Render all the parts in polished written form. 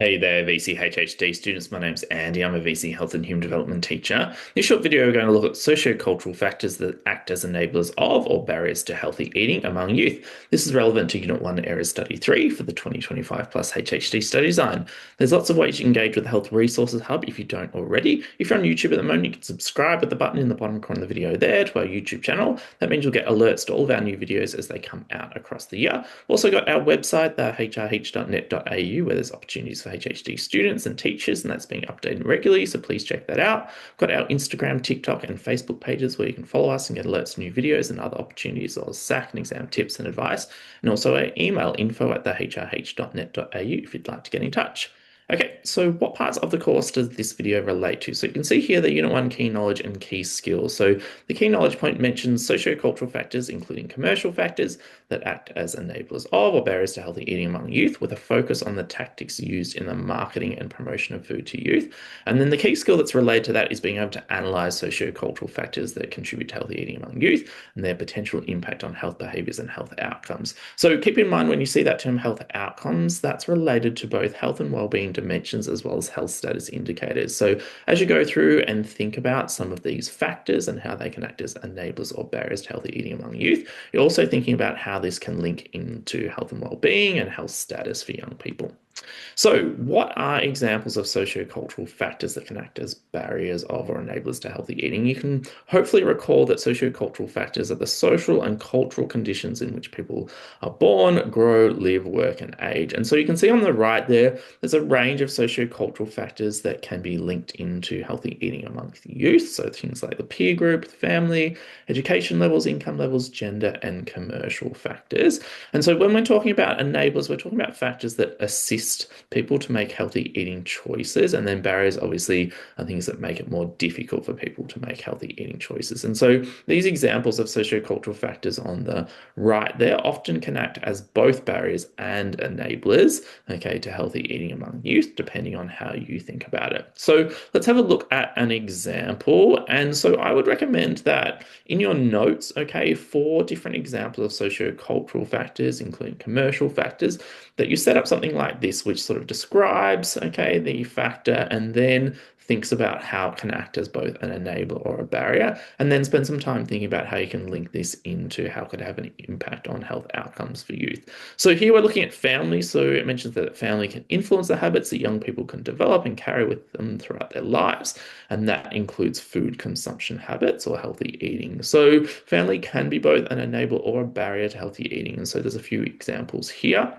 Hey there, VCHHD students. My name's Andy. I'm a VC Health and Human Development teacher. In this short video, we're going to look at socio-cultural factors that act as enablers of or barriers to healthy eating among youth. This is relevant to Unit 1 Area Study 3 for the 2025 plus HHD study design. There's lots of ways you can engage with the Health Resources Hub if you don't already. If you're on YouTube at the moment, you can subscribe at the button in the bottom corner of the video there to our YouTube channel. That means you'll get alerts to all of our new videos as they come out across the year. We've also got our website, the hrh.net.au, where there's opportunities for HHD students and teachers, and that's being updated regularly, so please check that out. We've got our Instagram, TikTok, and Facebook pages where you can follow us and get alerts to new videos and other opportunities, as well as SAC and exam tips and advice, and also our email info@thehrh.net.au if you'd like to get in touch. Okay, so what parts of the course does this video relate to? So you can see here the Unit 1 key knowledge and key skills. So the key knowledge point mentions socio-cultural factors, including commercial factors that act as enablers of or barriers to healthy eating among youth, with a focus on the tactics used in the marketing and promotion of food to youth. And then the key skill that's related to that is being able to analyze socio-cultural factors that contribute to healthy eating among youth and their potential impact on health behaviors and health outcomes. So keep in mind when you see that term health outcomes, that's related to both health and well-being dimensions as well as health status indicators. So as you go through and think about some of these factors and how they can act as enablers or barriers to healthy eating among youth, you're also thinking about how this can link into health and well-being and health status for young people. So, what are examples of sociocultural factors that can act as barriers of or enablers to healthy eating? You can hopefully recall that sociocultural factors are the social and cultural conditions in which people are born, grow, live, work, and age. And so you can see on the right there's a range of sociocultural factors that can be linked into healthy eating amongst youth. So things like the peer group, family, education levels, income levels, gender, and commercial factors. And so when we're talking about enablers, we're talking about factors that assist people to make healthy eating choices, and then barriers obviously are things that make it more difficult for people to make healthy eating choices. And so these examples of sociocultural factors on the right there often can act as both barriers and enablers, okay, to healthy eating among youth, depending on how you think about it. So let's have a look at an example. And so I would recommend that in your notes, okay, 4 different examples of sociocultural factors, including commercial factors, that you set up something like this, which sort of describes, okay, the factor and then thinks about how it can act as both an enabler or a barrier, and then spend some time thinking about how you can link this into how it could have an impact on health outcomes for youth. So here we're looking at family. So it mentions that family can influence the habits that young people can develop and carry with them throughout their lives, and that includes food consumption habits or healthy eating. So family can be both an enabler or a barrier to healthy eating, and so there's a few examples here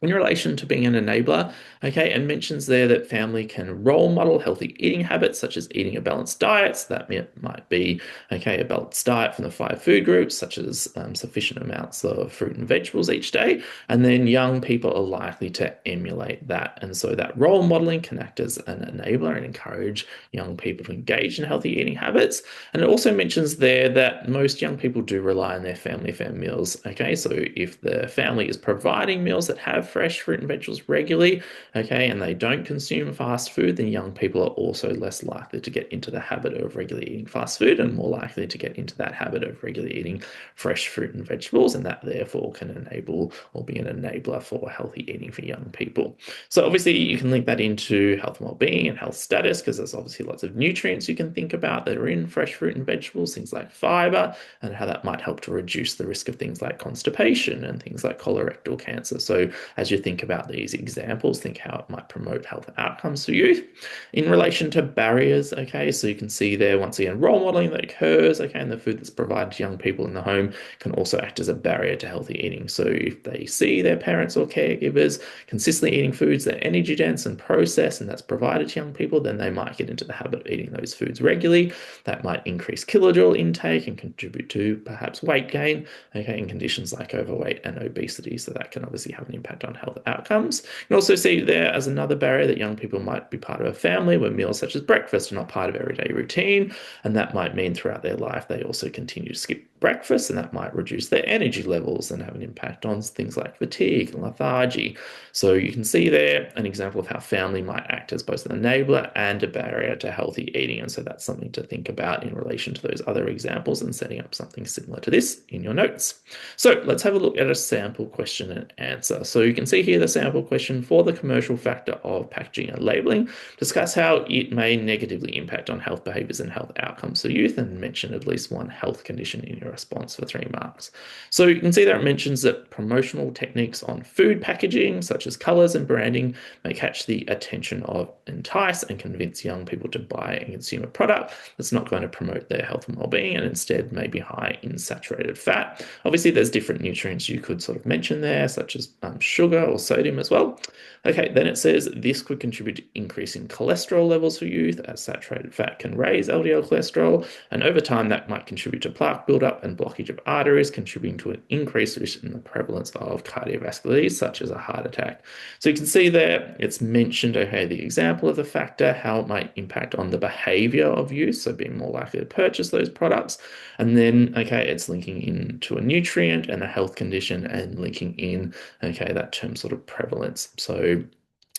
in relation to being an enabler, okay, and mentions there that family can role model healthy eating habits, such as eating a balanced diet. So that might be, okay, a balanced diet from the 5 food groups, such as sufficient amounts of fruit and vegetables each day. And then young people are likely to emulate that. And so that role modeling can act as an enabler and encourage young people to engage in healthy eating habits. And it also mentions there that most young people do rely on their family for meals, okay? So if the family is providing meals that have fresh fruit and vegetables regularly, okay, and they don't consume fast food, then young people are also less likely to get into the habit of regularly eating fast food and more likely to get into that habit of regularly eating fresh fruit and vegetables, and that therefore can enable or be an enabler for healthy eating for young people. So obviously you can link that into health and well-being and health status, because there's obviously lots of nutrients you can think about that are in fresh fruit and vegetables, things like fiber, and how that might help to reduce the risk of things like constipation and things like colorectal cancer. So as you think about these examples, think how it might promote health outcomes for youth. In relation to barriers, okay, so you can see there once again role modeling that occurs, okay, and the food that's provided to young people in the home can also act as a barrier to healthy eating. So if they see their parents or caregivers consistently eating foods that are energy dense and processed and that's provided to young people, then they might get into the habit of eating those foods regularly. That might increase kilojoule intake and contribute to perhaps weight gain, okay, in conditions like overweight and obesity. So that can obviously have an impact on health outcomes. You can also see there as another barrier that young people might be part of a family where meals such as breakfast are not part of everyday routine, and that might mean throughout their life they also continue to skip breakfast, and that might reduce their energy levels and have an impact on things like fatigue and lethargy. So you can see there an example of how family might act as both an enabler and a barrier to healthy eating, and so that's something to think about in relation to those other examples and setting up something similar to this in your notes. So let's have a look at a sample question and answer. So can see here the sample question for the commercial factor of packaging and labeling. Discuss how it may negatively impact on health behaviors and health outcomes for youth, and mention at least one health condition in your response for 3 marks. So you can see that it mentions that promotional techniques on food packaging, such as colors and branding, may catch the attention of, entice, and convince young people to buy and consume a product that's not going to promote their health and well-being and instead may be high in saturated fat. Obviously, there's different nutrients you could sort of mention there, such as sugar or sodium as well. Okay, then it says this could contribute to increasing cholesterol levels for youth, as saturated fat can raise LDL cholesterol, and over time that might contribute to plaque buildup and blockage of arteries, contributing to an increased risk in the prevalence of cardiovascular disease, such as a heart attack. So you can see there it's mentioned, okay, the example of the factor, how it might impact on the behavior of use, so being more likely to purchase those products. And then, okay, it's linking into a nutrient and a health condition and linking in, okay, that term sort of prevalence. So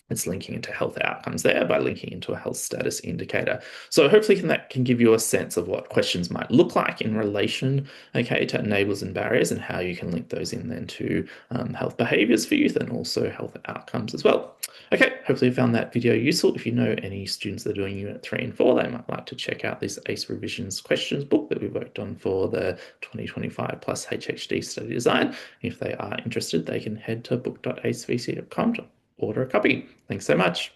it's linking into health outcomes there by linking into a health status indicator. So hopefully that can give you a sense of what questions might look like in relation, okay, to enablers and barriers, and how you can link those in then to health behaviors for youth and also health outcomes as well. Okay, hopefully you found that video useful. If you know any students that are doing Unit 3 and 4, they might like to check out this ACE Revisions questions book that we worked on for the 2025 plus HHD study design. If they are interested, they can head to book.acevc.com to order a copy. Thanks so much.